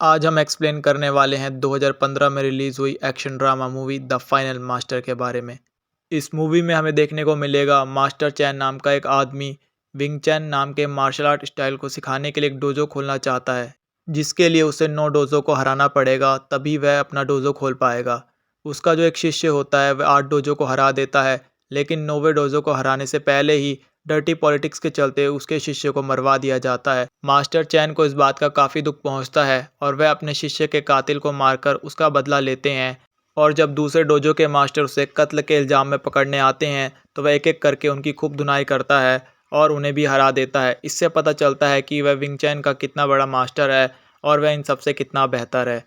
आज हम एक्सप्लेन करने वाले हैं 2015 में रिलीज़ हुई action drama movie the final master के बारे में। इस मूवी में हमें देखने को मिलेगा मास्टर चैन नाम का एक आदमी विंग चैन नाम के मार्शल आर्ट स्टाइल को सिखाने के लिए एक डोजो खोलना चाहता है, जिसके लिए उसे 9 डोजो को हराना पड़ेगा, तभी वह अपना डोजो खोल पाएगा। उसका जो एक शिष्य होता है वह 8 डोजो को हरा देता है, लेकिन 9वें डोजो को हराने से पहले ही डर्टी पॉलिटिक्स के चलते उसके शिष्य को मरवा दिया जाता है। मास्टर चैन को इस बात का काफ़ी दुख पहुंचता है और वह अपने शिष्य के कातिल को मारकर उसका बदला लेते हैं। और जब दूसरे डोजो के मास्टर उसे कत्ल के इल्ज़ाम में पकड़ने आते हैं तो वह एक एक करके उनकी खूब धुनाई करता है और उन्हें भी हरा देता है। इससे पता चलता है कि वह विंग चैन का कितना बड़ा मास्टर है और वह इन सबसे कितना बेहतर है।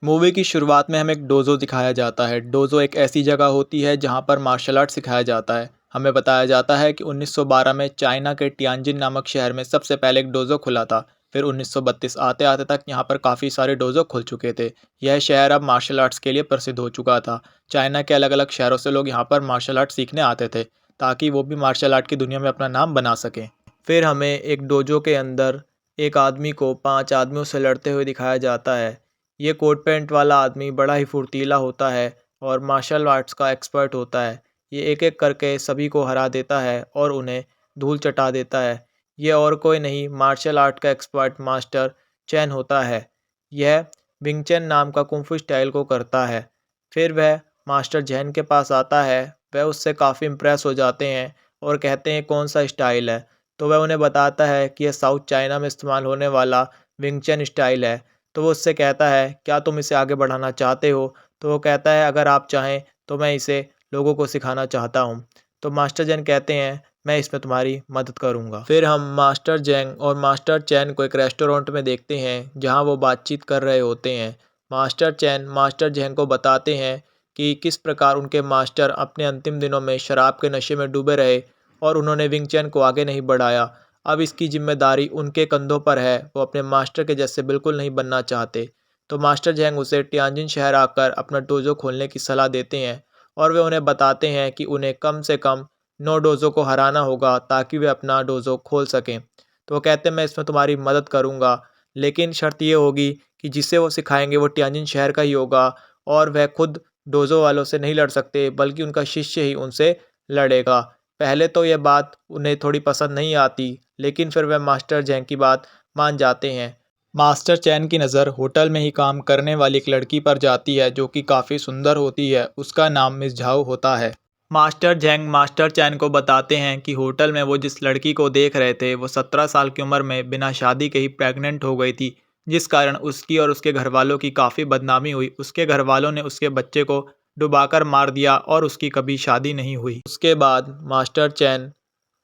मूवी की शुरुआत में हमें एक डोजो दिखाया जाता है। डोजो एक ऐसी जगह होती है जहां पर मार्शल आर्ट सिखाया जाता है। हमें बताया जाता है कि 1912 में चाइना के टियानजिन नामक शहर में सबसे पहले एक डोजो खुला था। फिर 1932 आते आते तक यहाँ पर काफ़ी सारे डोजो खुल चुके थे। यह शहर अब मार्शल आर्ट्स के लिए प्रसिद्ध हो चुका था। चाइना के अलग अलग शहरों से लोग यहाँ पर मार्शल आर्ट सीखने आते थे, ताकि वो भी मार्शल आर्ट की दुनिया में अपना नाम बना सकें। फिर हमें एक डोजो के अंदर एक आदमी को 5 आदमियों से लड़ते हुए दिखाया जाता है। ये कोट पैंट वाला आदमी बड़ा ही फुर्तीला होता है और मार्शल आर्ट्स का एक्सपर्ट होता है। ये एक एक करके सभी को हरा देता है और उन्हें धूल चटा देता है। ये और कोई नहीं, मार्शल आर्ट का एक्सपर्ट मास्टर चैन होता है। यह विंग चैन नाम का कुंफू स्टाइल को करता है। फिर वह मास्टर जैन के पास आता है। वह उससे काफ़ी इम्प्रेस हो जाते हैं और कहते हैं कौन सा स्टाइल है। तो वह उन्हें बताता है कि यह साउथ चाइना में इस्तेमाल होने वाला विंग चैन स्टाइल है। तो वो उससे कहता है क्या तुम इसे आगे बढ़ाना चाहते हो? तो वो कहता है अगर आप चाहें तो मैं इसे लोगों को सिखाना चाहता हूँ। तो मास्टर जैन कहते हैं मैं इसमें तुम्हारी मदद करूँगा। फिर हम मास्टर जैंग और मास्टर चैन को एक रेस्टोरेंट में देखते हैं जहाँ वो बातचीत कर रहे होते हैं। मास्टर चैन मास्टर जैंग को बताते हैं कि किस प्रकार उनके मास्टर अपने अंतिम दिनों में शराब के नशे में डूबे रहे और उन्होंने विंग चैन को आगे नहीं बढ़ाया। अब इसकी जिम्मेदारी उनके कंधों पर है। वो अपने मास्टर के जैसे बिल्कुल नहीं बनना चाहते। तो मास्टर जैंग उसे टियानजिन शहर आकर अपना डोजो खोलने की सलाह देते हैं और वे उन्हें बताते हैं कि उन्हें कम से कम 9 डोजो को हराना होगा ताकि वे अपना डोजो खोल सकें। तो वो कहते हैं मैं इसमें तुम्हारी मदद करूँगा, लेकिन शर्त ये होगी कि जिसे वो सिखाएंगे वो टियानजिन शहर का ही होगा और वह खुद डोजो वालों से नहीं लड़ सकते, बल्कि उनका शिष्य ही उनसे लड़ेगा। पहले तो यह बात उन्हें थोड़ी पसंद नहीं आती, लेकिन फिर वह मास्टर जैंग की बात मान जाते हैं। मास्टर चैन की नज़र होटल में ही काम करने वाली एक लड़की पर जाती है जो कि काफ़ी सुंदर होती है। उसका नाम मिस झाओ होता है। मास्टर जैंग मास्टर चैन को बताते हैं कि होटल में वो जिस लड़की को देख रहे थे वो 17 साल की उम्र में बिना शादी के ही प्रेग्नेंट हो गई थी, जिस कारण उसकी और उसके घर वालों की काफ़ी बदनामी हुई। उसके घर वालों ने उसके बच्चे को डुबाकर मार दिया और उसकी कभी शादी नहीं हुई। उसके बाद मास्टर चैन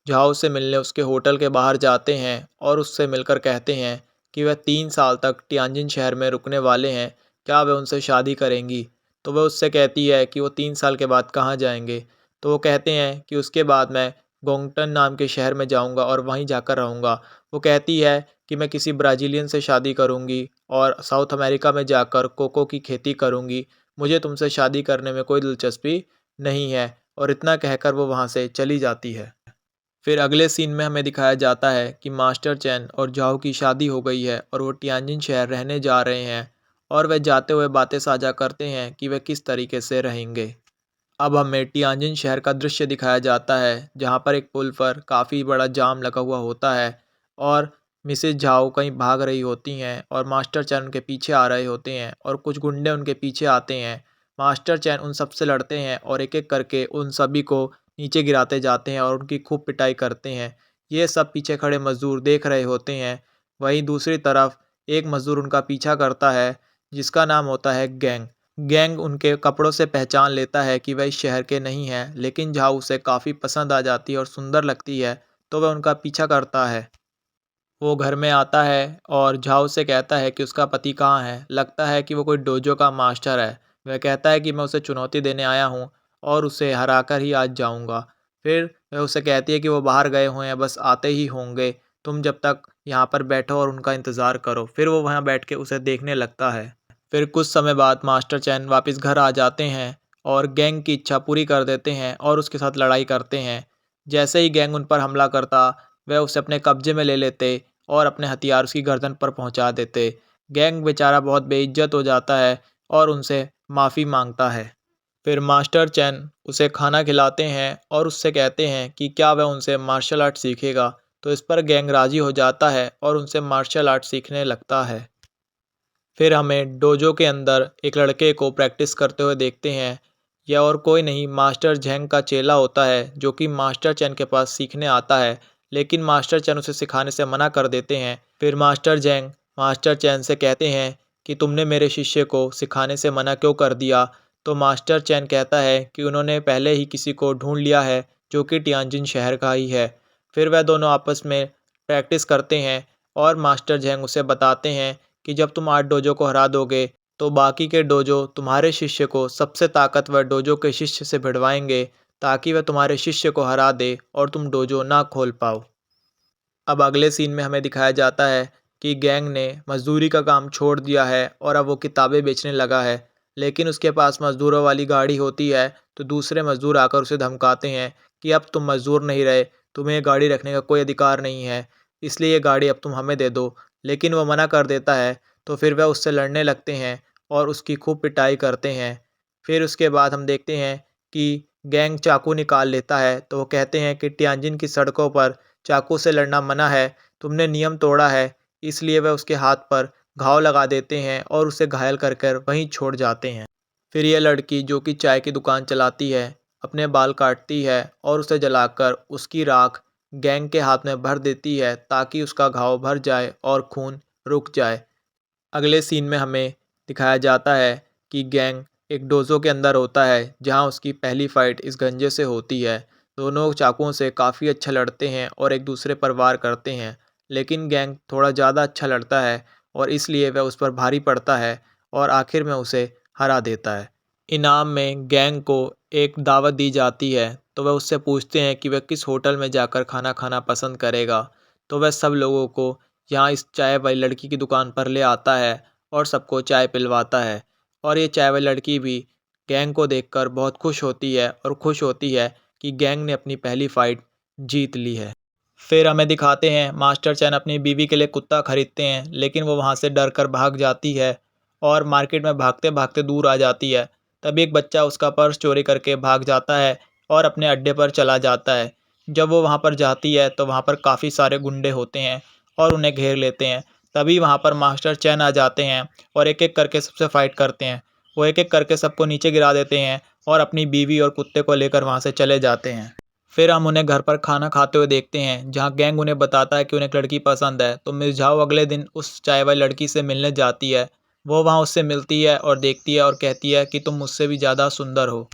झाओ से मिलने उसके होटल के बाहर जाते हैं और उससे मिलकर कहते हैं कि वह 3 साल तक टियानजिन शहर में रुकने वाले हैं, क्या वह उनसे शादी करेंगी? तो वह उससे कहती है कि वो 3 साल के बाद कहाँ जाएंगे? तो वो कहते हैं कि उसके बाद मैं गोंगटन नाम के शहर में जाऊंगा और वहीं जाकर रहूंगा। वो कहती है कि मैं किसी ब्राज़ीलियन से शादी करूंगी और साउथ अमेरिका में जाकर कोको की खेती करूंगी। मुझे तुमसे शादी करने में कोई दिलचस्पी नहीं है। और इतना कहकर वो वहाँ से चली जाती है। फिर अगले सीन में हमें दिखाया जाता है कि मास्टर चैन और जाओ की शादी हो गई है और वो टियानजिन शहर रहने जा रहे हैं और वे जाते हुए बातें साझा करते हैं कि वे किस तरीके से रहेंगे। अब हमें टियानजिन शहर का दृश्य दिखाया जाता है जहाँ पर एक पुल पर काफ़ी बड़ा जाम लगा हुआ होता है और मिसेज झाओ कहीं भाग रही होती हैं और मास्टर चैन उनके पीछे आ रहे होते हैं और कुछ गुंडे उनके पीछे आते हैं। मास्टर चैन उन सब से लड़ते हैं और एक एक करके उन सभी को नीचे गिराते जाते हैं और उनकी खूब पिटाई करते हैं। ये सब पीछे खड़े मज़दूर देख रहे होते हैं। वहीं दूसरी तरफ एक मज़दूर उनका पीछा करता है जिसका नाम होता है गैंग। गैंग उनके कपड़ों से पहचान लेता है कि वह इस शहर के नहीं हैं, लेकिन झाओ उसे काफ़ी पसंद आ जाती है और सुंदर लगती है, तो वह उनका पीछा करता है। वो घर में आता है और झाओ से कहता है कि उसका पति कहाँ है। लगता है कि वो कोई डोजो का मास्टर है। वह कहता है कि मैं उसे चुनौती देने आया हूँ और उसे हराकर ही आज जाऊँगा। फिर वह उसे कहती है कि वो बाहर गए हुए हैं, बस आते ही होंगे, तुम जब तक यहाँ पर बैठो और उनका इंतज़ार करो। फिर वो वहाँ बैठ के उसे देखने लगता है। फिर कुछ समय बाद मास्टर चैन वापस घर आ जाते हैं और गैंग की इच्छा पूरी कर देते हैं और उसके साथ लड़ाई करते हैं। जैसे ही गैंग उन पर हमला करता वह उसे अपने कब्जे में ले लेते और अपने हथियार उसकी गर्दन पर पहुंचा देते। गैंग बेचारा बहुत बेइज्जत हो जाता है और उनसे माफ़ी मांगता है। फिर मास्टर चैन उसे खाना खिलाते हैं और उससे कहते हैं कि क्या वह उनसे मार्शल आर्ट सीखेगा। तो इस पर गैंग राज़ी हो जाता है और उनसे मार्शल आर्ट सीखने लगता है। फिर हमें डोजो के अंदर एक लड़के को प्रैक्टिस करते हुए देखते हैं। यह और कोई नहीं मास्टर झेंग का चेला होता है, जो कि मास्टर चैन के पास सीखने आता है, लेकिन मास्टर चैन उसे सिखाने से मना कर देते हैं। फिर मास्टर झेंग मास्टर चैन से कहते हैं कि तुमने मेरे शिष्य को सिखाने से मना क्यों कर दिया। तो मास्टर चैन कहता है कि उन्होंने पहले ही किसी को ढूंढ लिया है, जो कि टियानजिन शहर का ही है। फिर वह दोनों आपस में प्रैक्टिस करते हैं और मास्टर झेंग उसे बताते हैं कि जब तुम 8 डोजो को हरा दोगे, तो बाकी के डोजो तुम्हारे शिष्य को सबसे ताकतवर डोजो के शिष्य से भिड़वाएंगे, ताकि वह तुम्हारे शिष्य को हरा दे और तुम डोजो ना खोल पाओ। अब अगले सीन में हमें दिखाया जाता है कि गैंग ने मजदूरी का काम छोड़ दिया है और अब वो किताबें बेचने लगा है। लेकिन उसके पास मजदूरों वाली गाड़ी होती है, तो दूसरे मजदूर आकर उसे धमकाते हैं कि अब तुम मजदूर नहीं रहे, तुम्हें ये गाड़ी रखने का कोई अधिकार नहीं है, इसलिए ये गाड़ी अब तुम हमें दे दो। लेकिन वो मना कर देता है। तो फिर वह उससे लड़ने लगते हैं और उसकी खूब पिटाई करते हैं। फिर उसके बाद हम देखते हैं कि गैंग चाकू निकाल लेता है, तो वो कहते हैं कि टियानजिन की सड़कों पर चाकू से लड़ना मना है, तुमने नियम तोड़ा है। इसलिए वह उसके हाथ पर घाव लगा देते हैं और उसे घायल कर कर वहीं छोड़ जाते हैं। फिर यह लड़की, जो कि चाय की दुकान चलाती है, अपने बाल काटती है और उसे जलाकर उसकी राख गैंग के हाथ में भर देती है, ताकि उसका घाव भर जाए और खून रुक जाए। अगले सीन में हमें दिखाया जाता है कि गैंग एक डोजो के अंदर होता है, जहां उसकी पहली फ़ाइट इस गंजे से होती है। दोनों चाकुओं से काफ़ी अच्छा लड़ते हैं और एक दूसरे पर वार करते हैं, लेकिन गैंग थोड़ा ज़्यादा अच्छा लड़ता है और इसलिए वह उस पर भारी पड़ता है और आखिर में उसे हरा देता है। इनाम में गैंग को एक दावत दी जाती है, तो वह उससे पूछते हैं कि वह किस होटल में जाकर खाना खाना पसंद करेगा। तो वह सब लोगों को यहाँ इस चाय वाली लड़की की दुकान पर ले आता है और सबको चाय पिलवाता है। और ये चाय वाली लड़की भी गैंग को देखकर बहुत खुश होती है और खुश होती है कि गैंग ने अपनी पहली फ़ाइट जीत ली है। फिर हमें दिखाते हैं मास्टर चैन अपनी बीवी के लिए कुत्ता खरीदते हैं, लेकिन वो वहाँ से डर कर भाग जाती है और मार्केट में भागते भागते दूर आ जाती है। तभी एक बच्चा उसका पर्स चोरी करके भाग जाता है और अपने अड्डे पर चला जाता है। जब वो वहाँ पर जाती है, तो वहाँ पर काफ़ी सारे गुंडे होते हैं और उन्हें घेर लेते हैं। तभी वहाँ पर मास्टर चैन आ जाते हैं और एक एक करके सबसे फ़ाइट करते हैं। वो एक एक करके सबको नीचे गिरा देते हैं और अपनी बीवी और कुत्ते को लेकर वहाँ से चले जाते हैं। फिर हम उन्हें घर पर खाना खाते हुए देखते हैं, जहाँ गैंग उन्हें बताता है कि उन्हें एक लड़की पसंद है। तो मिस झाओ अगले दिन उस चाय वाली लड़की से मिलने जाती है। वो वहाँ उससे मिलती है और देखती है और कहती है कि तुम मुझसे भी ज़्यादा सुंदर हो।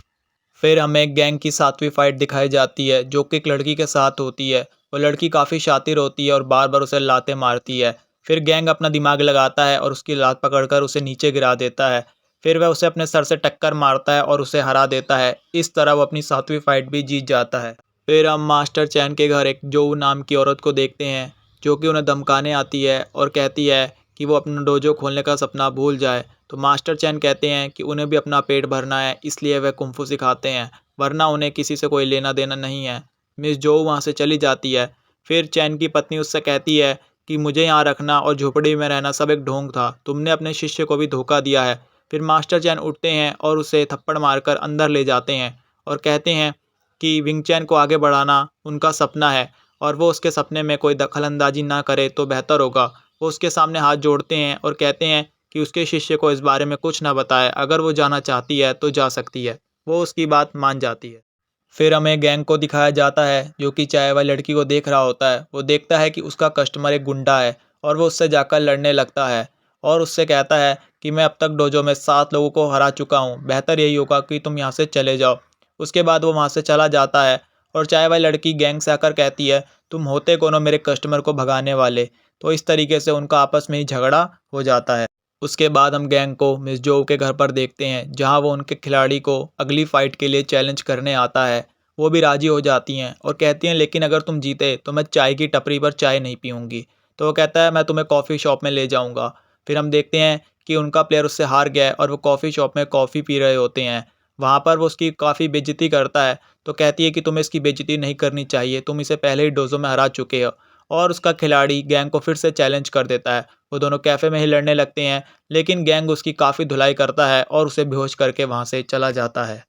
फिर हमें गैंग की 7वीं फाइट दिखाई जाती है, जो कि एक लड़की के साथ होती है। वो लड़की काफ़ी शातिर होती है और बार बार उसे लातें मारती है। फिर गैंग अपना दिमाग लगाता है और उसकी लात पकड़कर उसे नीचे गिरा देता है। फिर वह उसे अपने सर से टक्कर मारता है और उसे हरा देता है। इस तरह वो अपनी 7वीं फाइट भी जीत जाता है। फिर हम मास्टर चैन के घर एक जोऊ नाम की औरत को देखते हैं, जो कि उन्हें धमकाने आती है और कहती है कि वो अपना डोजो खोलने का सपना भूल जाए। तो मास्टर चैन कहते हैं कि उन्हें भी अपना पेट भरना है, इसलिए वह कुंफू सिखाते हैं, वरना उन्हें किसी से कोई लेना देना नहीं है। मिस जोऊ वहाँ से चली जाती है। फिर चैन की पत्नी उससे कहती है कि मुझे यहाँ रखना और झोपड़ी में रहना सब एक ढोंग था, तुमने अपने शिष्य को भी धोखा दिया है। फिर मास्टर चैन उठते हैं और उसे थप्पड़ मारकर अंदर ले जाते हैं और कहते हैं कि विंगचैन को आगे बढ़ाना उनका सपना है और वो उसके सपने में कोई दखलंदाजी ना करे तो बेहतर होगा। वो उसके सामने हाथ जोड़ते हैं और कहते हैं कि उसके शिष्य को इस बारे में कुछ ना बताए, अगर वो जाना चाहती है तो जा सकती है। वो उसकी बात मान जाती है। फिर हमें गैंग को दिखाया जाता है, जो कि चाय वाली लड़की को देख रहा होता है। वो देखता है कि उसका कस्टमर एक गुंडा है और वो उससे जाकर लड़ने लगता है और उससे कहता है कि मैं अब तक डोजो में 7 लोगों को हरा चुका हूँ, बेहतर यही होगा कि तुम यहाँ से चले जाओ। उसके बाद वो वहाँ से चला जाता है और चाय वाली लड़की गैंग से आकर कहती है तुम होते कौन हो मेरे कस्टमर को भगाने वाले। तो इस तरीके से उनका आपस में ही झगड़ा हो जाता है। उसके बाद हम गैंग को मिस जोव के घर पर देखते हैं, जहां वो उनके खिलाड़ी को अगली फ़ाइट के लिए चैलेंज करने आता है। वो भी राज़ी हो जाती हैं और कहती हैं लेकिन अगर तुम जीते तो मैं चाय की टपरी पर चाय नहीं पीऊँगी। तो वो कहता है मैं तुम्हें कॉफ़ी शॉप में ले जाऊँगा। फिर हम देखते हैं कि उनका प्लेयर उससे हार गया है और वो कॉफ़ी शॉप में कॉफ़ी पी रहे होते हैं। वहाँ पर वो उसकी काफ़ी बेइज्जती करता है। तो कहती है कि तुम्हें इसकी बेइज्जती नहीं करनी चाहिए, तुम इसे पहले ही डोजो में हरा चुके हो। और उसका खिलाड़ी गैंग को फिर से चैलेंज कर देता है। वो दोनों कैफ़े में ही लड़ने लगते हैं, लेकिन गैंग उसकी काफ़ी धुलाई करता है और उसे बेहोश करके वहाँ से चला जाता है।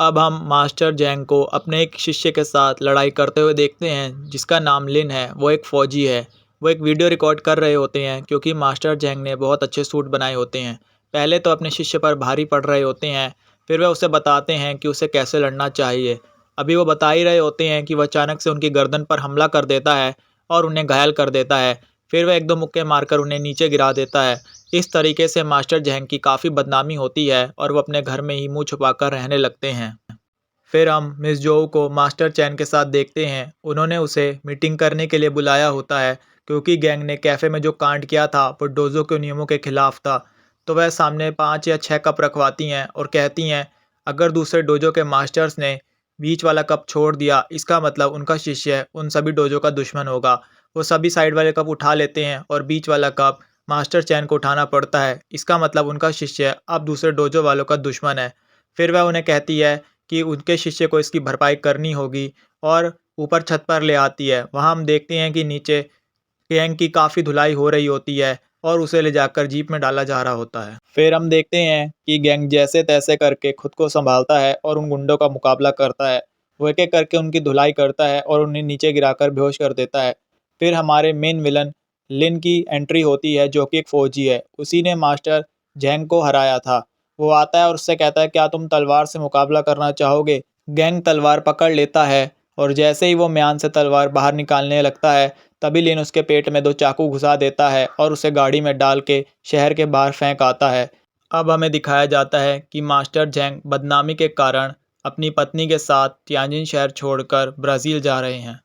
अब हम मास्टर जैंग को अपने एक शिष्य के साथ लड़ाई करते हुए देखते हैं, जिसका नाम लिन है। वो एक फ़ौजी है। वो एक वीडियो रिकॉर्ड कर रहे होते हैं, क्योंकि मास्टर जैंग ने बहुत अच्छे सूट बनाए होते हैं। पहले तो अपने शिष्य पर भारी पड़ रहे होते हैं, फिर वह उसे बताते हैं कि उसे कैसे लड़ना चाहिए। अभी वो बता ही रहे होते हैं कि वह अचानक से उनकी गर्दन पर हमला कर देता है और उन्हें घायल कर देता है। फिर वह 1-2 मुक्के मारकर उन्हें नीचे गिरा देता है। इस तरीके से मास्टर जैंग की काफ़ी बदनामी होती है और वो अपने घर में ही मुँह छुपाकर रहने लगते हैं। फिर हम मिस जोऊ को मास्टर चैन के साथ देखते हैं। उन्होंने उसे मीटिंग करने के लिए बुलाया होता है, क्योंकि गैंग ने कैफ़े में जो कांड किया था वो डोजो के नियमों के खिलाफ था। तो वह सामने 5 या 6 कप रखवाती हैं और कहती हैं, अगर दूसरे डोजो के मास्टर्स ने बीच वाला कप छोड़ दिया, इसका मतलब उनका शिष्य उन सभी डोजो का दुश्मन होगा। वो सभी साइड वाले कप उठा लेते हैं और बीच वाला कप मास्टर चैन को उठाना पड़ता है। इसका मतलब उनका शिष्य अब दूसरे डोजो वालों का दुश्मन है। फिर वह उन्हें कहती है कि उनके शिष्य को इसकी भरपाई करनी होगी और ऊपर छत पर ले आती है। वहाँ हम देखते हैं कि नीचे गैंग की काफ़ी धुलाई हो रही होती है और उसे ले जाकर जीप में डाला जा रहा होता है। फिर हम देखते हैं कि गैंग जैसे-तैसे करके खुद को सँभालता है और उन गुंडों का मुकाबला करता है। वो एक-एक करके उनकी धुलाई करता है और उन्हें नीचे गिराकर बेहोश कर देता है। फिर हमारे मेन विलन लिन की एंट्री होती है, जो कि एक फ़ौजी है। उसी ने मास्टर ज़ैंग को हराया था। वो आता है और उससे कहता है, क्या तुम तलवार से मुकाबला करना चाहोगे? गैंग तलवार पकड़ लेता है और जैसे ही वो म्यान से तलवार बाहर निकालने लगता है, तभी लिन उसके पेट में 2 चाकू घुसा देता है और उसे गाड़ी में डाल के शहर के बाहर फेंक आता है। अब हमें दिखाया जाता है कि मास्टर ज़ैंग बदनामी के कारण अपनी पत्नी के साथ तियानजिन शहर छोड़कर ब्राज़ील जा रहे हैं।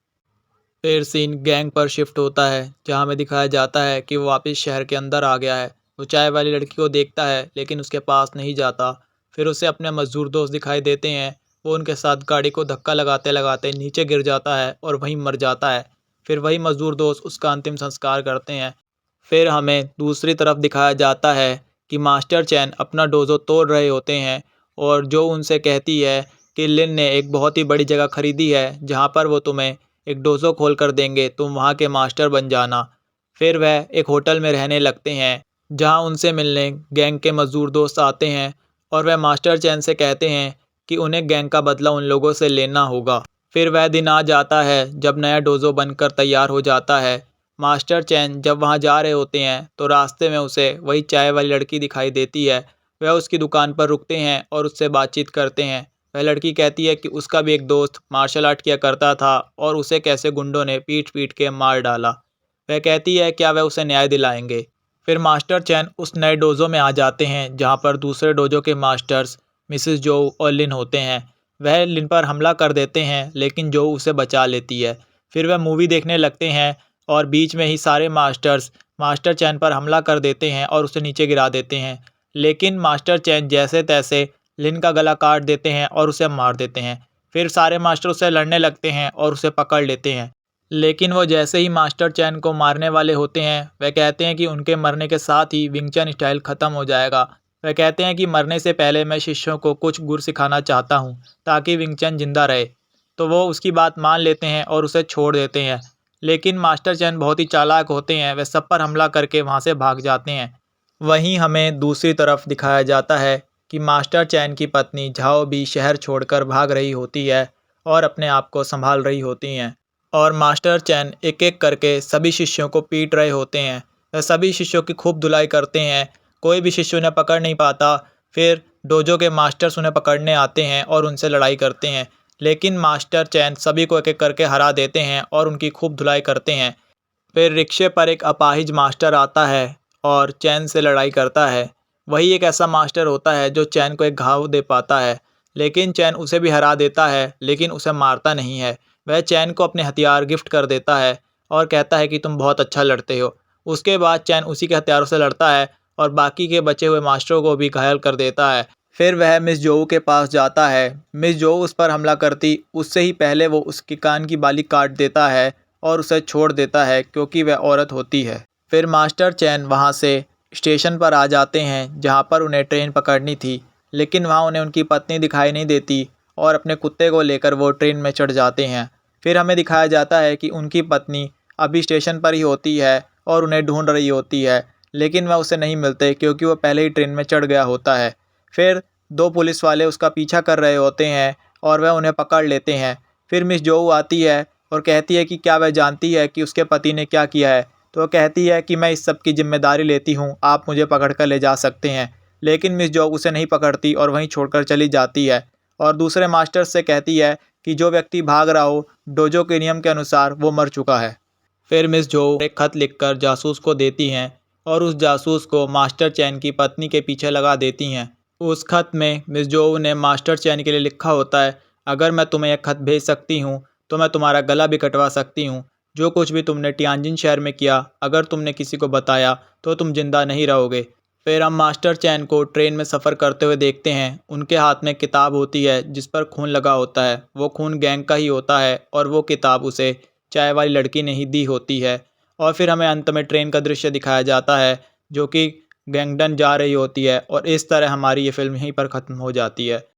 फिर सीन गैंग पर शिफ्ट होता है, जहाँ हमें दिखाया जाता है कि वो वापस शहर के अंदर आ गया है। वो चाय वाली लड़की को देखता है, लेकिन उसके पास नहीं जाता। फिर उसे अपने मज़दूर दोस्त दिखाई देते हैं। वो उनके साथ गाड़ी को धक्का लगाते-लगाते नीचे गिर जाता है और वहीं मर जाता है। फिर वही मज़दूर दोस्त उसका अंतिम संस्कार करते हैं। फिर हमें दूसरी तरफ दिखाया जाता है कि मास्टर चैन अपना डोजो तोड़ रहे होते हैं और जो उनसे कहती है कि लिन ने एक बहुत ही बड़ी जगह खरीदी है, जहाँ पर वो तुम्हें एक डोजो खोल कर देंगे, तुम वहाँ के मास्टर बन जाना। फिर वह एक होटल में रहने लगते हैं, जहाँ उनसे मिलने गैंग के मज़दूर दोस्त आते हैं और वह मास्टर चैन से कहते हैं कि उन्हें गैंग का बदला उन लोगों से लेना होगा। फिर वह दिन आ जाता है जब नया डोजो बनकर तैयार हो जाता है। मास्टर चैन जब वहाँ जा रहे होते हैं, तो रास्ते में उसे वही चाय वाली लड़की दिखाई देती है। वह उसकी दुकान पर रुकते हैं और उससे बातचीत करते हैं। वह लड़की कहती है कि उसका भी एक दोस्त मार्शल आर्ट किया करता था और उसे कैसे गुंडों ने पीट-पीट के मार डाला। वह कहती है क्या वह उसे न्याय दिलाएंगे। फिर मास्टर चैन उस नए डोजो में आ जाते हैं, जहाँ पर दूसरे डोजो के मास्टर्स मिसेस जोऊ और लिन होते हैं। वह लिन पर हमला कर देते हैं, लेकिन जोऊ उसे बचा लेती है। फिर वह मूवी देखने लगते हैं और बीच में ही सारे मास्टर्स मास्टर चैन पर हमला कर देते हैं और उसे नीचे गिरा देते हैं। लेकिन मास्टर चैन जैसे-तैसे लिन का गला काट देते हैं और उसे मार देते हैं। फिर सारे मास्टर उससे लड़ने लगते हैं और उसे पकड़ लेते हैं। लेकिन वो जैसे ही मास्टर चैन को मारने वाले होते हैं, वह कहते हैं कि उनके मरने के साथ ही विंग चन स्टाइल ख़त्म हो जाएगा। वह कहते हैं कि मरने से पहले मैं शिष्यों को कुछ गुर सिखाना चाहता हूँ, ताकि विंग चन जिंदा रहे। तो वो उसकी बात मान लेते हैं और उसे छोड़ देते हैं। लेकिन मास्टर चैन बहुत ही चालाक होते हैं, वे सब पर हमला करके वहाँ से भाग जाते हैं। वहीं हमें दूसरी तरफ दिखाया जाता है कि मास्टर चैन की पत्नी झाओ भी शहर छोड़कर भाग रही होती है और अपने आप को संभाल रही होती हैं। और मास्टर चैन एक-एक करके सभी शिष्यों को पीट रहे होते हैं। वह सभी शिष्यों की खूब धुलाई करते हैं। कोई भी शिष्य उन्हें पकड़ नहीं पाता। फिर डोजो के मास्टर्स उन्हें पकड़ने आते हैं और उनसे लड़ाई करते हैं। लेकिन मास्टर चैन सभी को एक-एक करके हरा देते हैं और उनकी खूब धुलाई करते हैं। फिर रिक्शे पर एक अपाहिज मास्टर आता है और चैन से लड़ाई करता है। वही एक ऐसा मास्टर होता है जो चैन को एक घाव दे पाता है, लेकिन चैन उसे भी हरा देता है, लेकिन उसे मारता नहीं है। वह चैन को अपने हथियार गिफ्ट कर देता है और कहता है कि तुम बहुत अच्छा लड़ते हो। उसके बाद चैन उसी के हथियारों से लड़ता है और बाकी के बचे हुए मास्टरों को भी घायल कर देता है। फिर वह मिस जोऊ के पास जाता है। मिस जोऊ उस पर हमला करती उससे ही पहले वो उसके कान की बाली काट देता है और उसे छोड़ देता है, क्योंकि वह औरत होती है। फिर मास्टर चैन वहाँ से स्टेशन पर आ जाते हैं, जहाँ पर उन्हें ट्रेन पकड़नी थी। लेकिन वहाँ उन्हें उनकी पत्नी दिखाई नहीं देती और अपने कुत्ते को लेकर वो ट्रेन में चढ़ जाते हैं। फिर हमें दिखाया जाता है कि उनकी पत्नी अभी स्टेशन पर ही होती है और उन्हें ढूंढ रही होती है, लेकिन वह उसे नहीं मिलते क्योंकि वो पहले ही ट्रेन में चढ़ गया होता है। फिर 2 पुलिस वाले उसका पीछा कर रहे होते हैं और वह उन्हें पकड़ लेते हैं। फिर मिस जोऊ आती है और कहती है कि क्या वह जानती है कि उसके पति ने क्या किया है। तो वह कहती है कि मैं इस सब की ज़िम्मेदारी लेती हूँ, आप मुझे पकड़ कर ले जा सकते हैं। लेकिन मिस जोऊ उसे नहीं पकड़ती और वहीं छोड़कर चली जाती है और दूसरे मास्टर से कहती है कि जो व्यक्ति भाग रहा हो, डोजो के नियम के अनुसार वो मर चुका है। फिर मिस जोऊ एक खत लिखकर जासूस को देती हैं और उस जासूस को मास्टर चैन की पत्नी के पीछे लगा देती हैं। उस खत में मिस जोऊ ने मास्टर चैन के लिए लिखा होता है, अगर मैं तुम्हें एक खत भेज सकती हूँ तो मैं तुम्हारा गला भी कटवा सकती हूँ। जो कुछ भी तुमने टियानजिन शहर में किया, अगर तुमने किसी को बताया तो तुम जिंदा नहीं रहोगे। फिर हम मास्टर चैन को ट्रेन में सफ़र करते हुए देखते हैं। उनके हाथ में किताब होती है जिस पर खून लगा होता है। वो खून गैंग का ही होता है और वो किताब उसे चाय वाली लड़की ने ही दी होती है। और फिर हमें अंत में ट्रेन का दृश्य दिखाया जाता है जो कि गैंगडन जा रही होती है और इस तरह हमारी ये फ़िल्म यहीं पर ख़त्म हो जाती है।